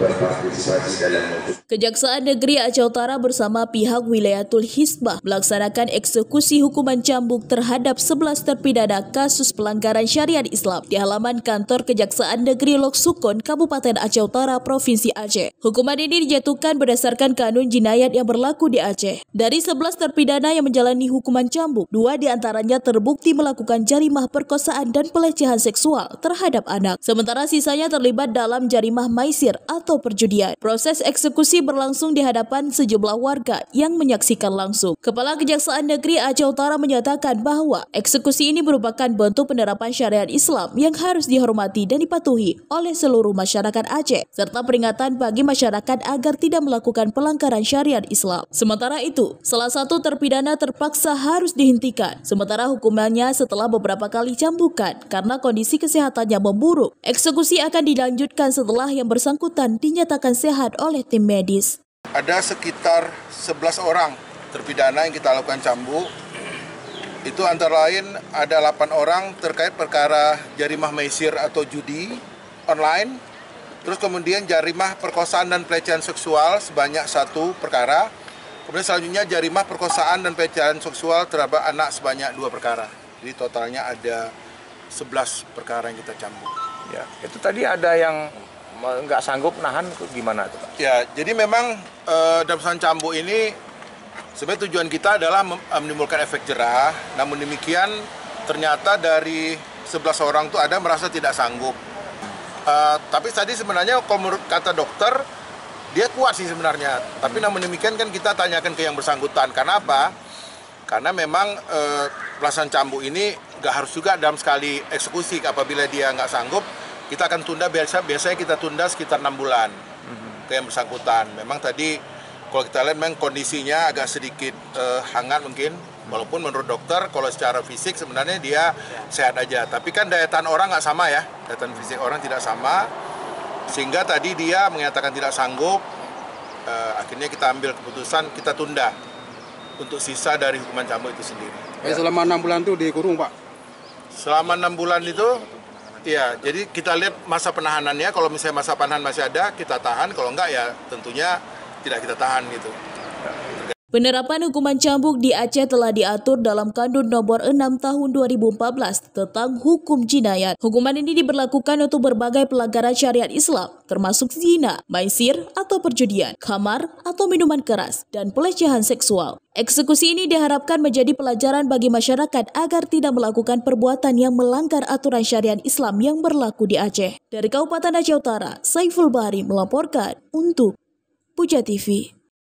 berpartisipasi dalam memutus. Kejaksaan Negeri Aceh Utara bersama pihak Wilayatul Hizbah melaksanakan eksekusi hukuman cambuk terhadap 11 terpidana kasus pelanggaran syariat Islam di halaman kantor Kejaksaan Negeri Lok Sukon, Kabupaten Aceh Utara, Provinsi Aceh. Hukuman ini dijatuhkan berdasarkan kanun jinayat yang berlaku di Aceh. Dari 11 terpidana yang menjalani hukuman cambuk, 2 diantaranya terbukti melakukan jarimah perkosaan dan pelecehan seksual terhadap anak, sementara sisanya terlibat dalam jarimah maisir atau perjudian. Proses eksekusi berlangsung di hadapan sejumlah warga yang menyaksikan langsung. Kepala Kejaksaan Negeri Aceh Utara menyatakan bahwa eksekusi ini merupakan bentuk penerapan syariat Islam yang harus dihormati dan dipatuhi oleh seluruh masyarakat Aceh, serta peringatan bagi masyarakat agar tidak melakukan pelanggaran syariat Islam. Sementara itu, salah satu terpidana terpaksa harus dihentikan, sementara hukumannya setelah beberapa kali cambukan karena kondisi kesehatannya memburuk. Eksekusi akan dilanjutkan setelah yang bersangkutan dinyatakan sehat oleh tim medis. Ada sekitar 11 orang terpidana yang kita lakukan cambuk. Itu antara lain ada 8 orang terkait perkara jarimah maisir atau judi online. Terus kemudian jarimah perkosaan dan pelecehan seksual sebanyak 1 perkara. Kemudian selanjutnya jarimah perkosaan dan pelecehan seksual terhadap anak sebanyak 2 perkara. Jadi totalnya ada 11 perkara yang kita cambuk. Ya, itu tadi ada yang nggak sanggup nahan, gimana tuh Pak? Ya, jadi memang dalam cambuk ini sebenarnya tujuan kita adalah menimbulkan efek jerah. Namun demikian ternyata dari 11 orang itu ada merasa tidak sanggup. Tapi tadi sebenarnya kalau menurut kata dokter dia kuat sih sebenarnya. Tapi namun demikian kan kita tanyakan ke yang bersangkutan. Karena apa? Karena memang pelaksanaan cambuk ini nggak harus juga dalam sekali eksekusi. Apabila dia nggak sanggup, kita akan tunda, biasanya kita tunda sekitar 6 bulan ke yang bersangkutan. Memang tadi kalau kita lihat memang kondisinya agak sedikit hangat mungkin, walaupun menurut dokter kalau secara fisik sebenarnya dia sehat aja. Tapi kan daya tahan orang nggak sama ya, daya tahan fisik orang tidak sama, sehingga tadi dia menyatakan tidak sanggup. Akhirnya kita ambil keputusan kita tunda untuk sisa dari hukuman cambuk itu sendiri. Selama 6 bulan itu dikurung Pak? Selama 6 bulan itu ya, jadi kita lihat masa penahanannya. Kalau misalnya masa penahanan masih ada, kita tahan. Kalau enggak ya tentunya tidak kita tahan gitu. Penerapan hukuman cambuk di Aceh telah diatur dalam Kanun Nomor 6 Tahun 2014 tentang hukum jinayat. Hukuman ini diberlakukan untuk berbagai pelanggaran syariat Islam, termasuk zina, maisir atau perjudian, khamar atau minuman keras, dan pelecehan seksual. Eksekusi ini diharapkan menjadi pelajaran bagi masyarakat agar tidak melakukan perbuatan yang melanggar aturan syariat Islam yang berlaku di Aceh. Dari Kabupaten Aceh Utara, Saiful Bahri melaporkan untuk Puja TV.